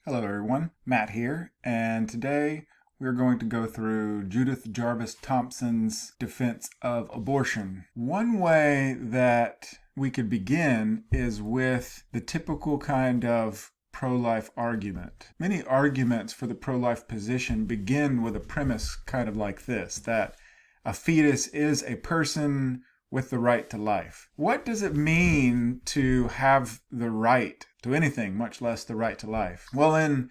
Hello everyone, Matt here, and today we're going to go through Judith Jarvis Thomson's defense of abortion. One way that we could begin is with the typical kind of pro-life argument. Many arguments for the pro-life position begin with a premise kind of like this, that a fetus is a person with the right to life. What does it mean to have the right to anything, much less the right to life? Well, in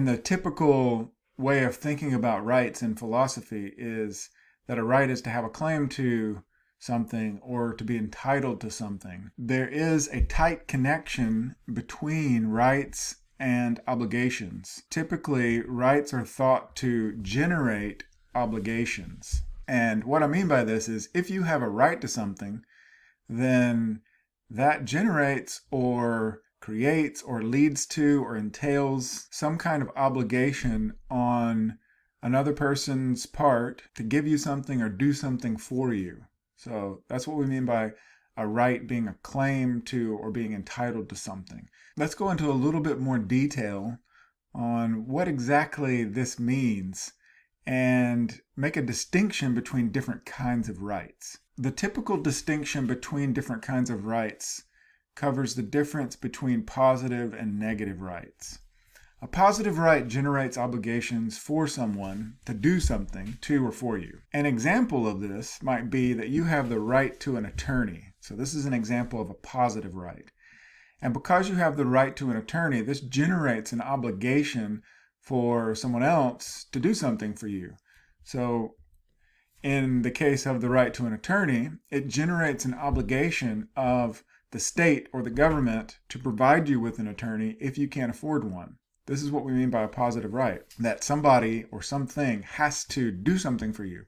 the typical way of thinking about rights in philosophy is that a right is to have a claim to something or to be entitled to something. There is a tight connection between rights and obligations. Typically, rights are thought to generate obligations. And what I mean by this is if you have a right to something, then that generates or creates or leads to or entails some kind of obligation on another person's part to give you something or do something for you. So that's what we mean by a right being a claim to or being entitled to something. Let's go into a little bit more detail on what exactly this means and make a distinction between different kinds of rights. The typical distinction between different kinds of rights covers the difference between positive and negative rights. A positive right generates obligations for someone to do something to or for you. An example of this might be that you have the right to an attorney. So this is an example of a positive right. And because you have the right to an attorney, this generates an obligation for someone else to do something for you. So in the case of the right to an attorney, it generates an obligation of the state or the government to provide you with an attorney if you can't afford one. This is what we mean by a positive right, that somebody or something has to do something for you.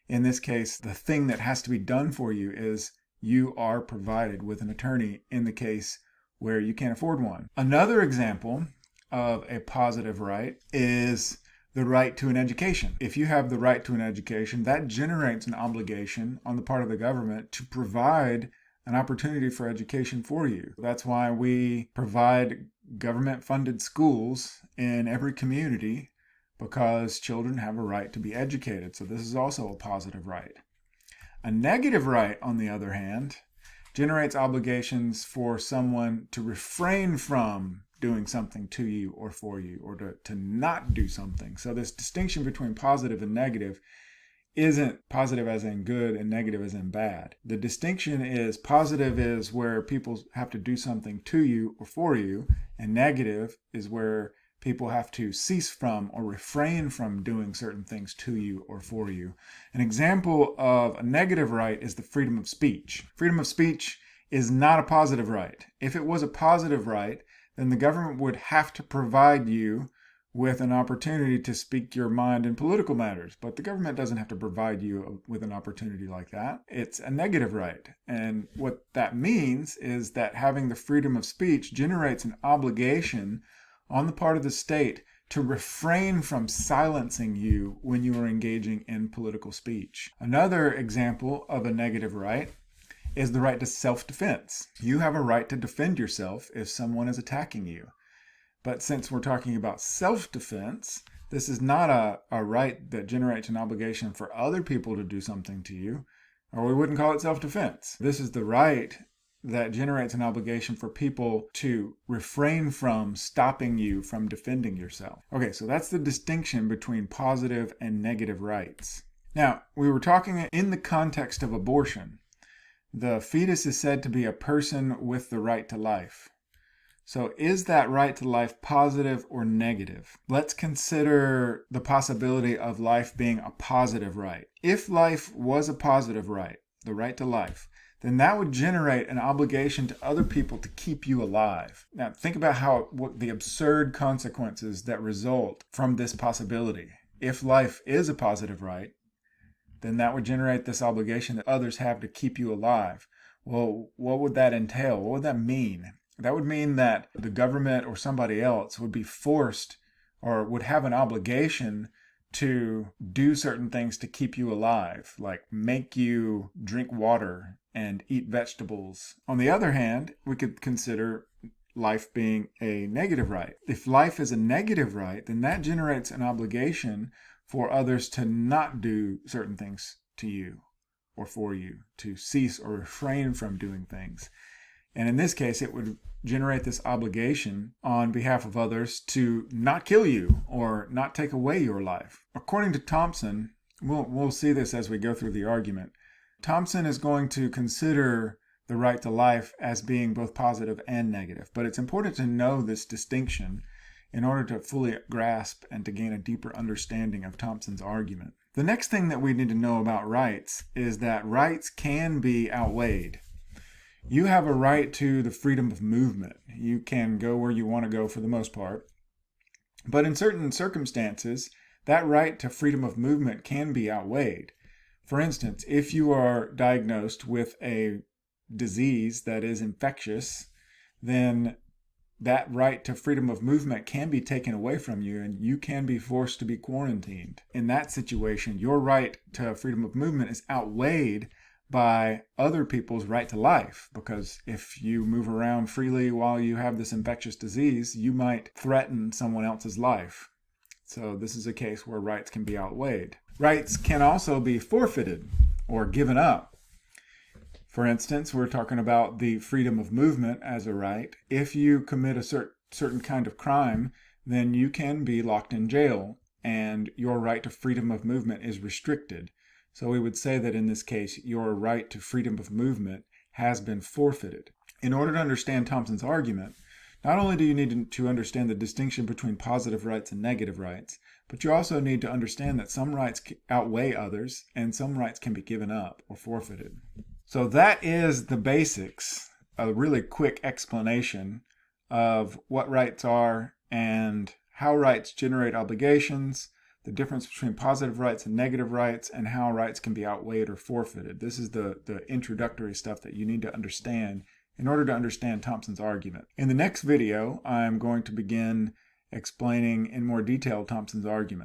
In this case, the thing that has to be done for you is you are provided with an attorney in the case where you can't afford one. Another example of a positive right is the right to an education. If you have the right to an education, that generates an obligation on the part of the government to provide an opportunity for education for you. That's why we provide government-funded schools in every community, because children have a right to be educated. So this is also a positive right. A negative right, on the other hand, generates obligations for someone to refrain from doing something to you or for you, or to not do something. So this distinction between positive and negative isn't positive as in good and negative as in bad. The distinction is positive is where people have to do something to you or for you, and negative is where people have to cease from or refrain from doing certain things to you or for you. An example of a negative right is the freedom of speech. Freedom of speech is not a positive right. If it was a positive right, then the government would have to provide you with an opportunity to speak your mind in political matters. But the government doesn't have to provide you with an opportunity like that. It's a negative right. And what that means is that having the freedom of speech generates an obligation on the part of the state to refrain from silencing you when you are engaging in political speech. Another example of a negative right is the right to self-defense. You have a right to defend yourself if someone is attacking you. But since we're talking about self-defense, this is not a right that generates an obligation for other people to do something to you, or we wouldn't call it self-defense. This is the right that generates an obligation for people to refrain from stopping you from defending yourself. Okay, so that's the distinction between positive and negative rights. Now, we were talking in the context of abortion. The fetus is said to be a person with the right to life. So is that right to life positive or negative? Let's consider the possibility of life being a positive right. If life was a positive right, the right to life, then that would generate an obligation to other people to keep you alive. Now, think about what the absurd consequences that result from this possibility. If life is a positive right, then that would generate this obligation that others have to keep you alive. Well, what would that entail? What would that mean? That would mean that the government or somebody else would be forced or would have an obligation to do certain things to keep you alive, like make you drink water and eat vegetables. On the other hand, we could consider life being a negative right. If life is a negative right, then that generates an obligation for others to not do certain things to you or for you, to cease or refrain from doing things. And in this case, it would generate this obligation on behalf of others to not kill you or not take away your life. According to Thomson, we'll see this as we go through the argument, Thomson is going to consider the right to life as being both positive and negative. But it's important to know this distinction in order to fully grasp and to gain a deeper understanding of Thomson's argument. The next thing that we need to know about rights is that rights can be outweighed. You have a right to the freedom of movement. You can go where you want to go for the most part. But in certain circumstances, that right to freedom of movement can be outweighed. For instance, if you are diagnosed with a disease that is infectious, then that right to freedom of movement can be taken away from you and you can be forced to be quarantined. In that situation, your right to freedom of movement is outweighed by other people's right to life, because if you move around freely while you have this infectious disease, you might threaten someone else's life. So this is a case where rights can be outweighed. Rights can also be forfeited or given up. For instance, we're talking about the freedom of movement as a right. If you commit a certain kind of crime, then you can be locked in jail and your right to freedom of movement is restricted. So we would say that in this case, your right to freedom of movement has been forfeited. In order to understand Thomson's argument, not only do you need to understand the distinction between positive rights and negative rights, but you also need to understand that some rights outweigh others and some rights can be given up or forfeited. So that is the basics, a really quick explanation of what rights are and how rights generate obligations, the difference between positive rights and negative rights, and how rights can be outweighed or forfeited. This is the introductory stuff that you need to understand in order to understand Thomson's argument. In the next video, I'm going to begin explaining in more detail Thomson's argument.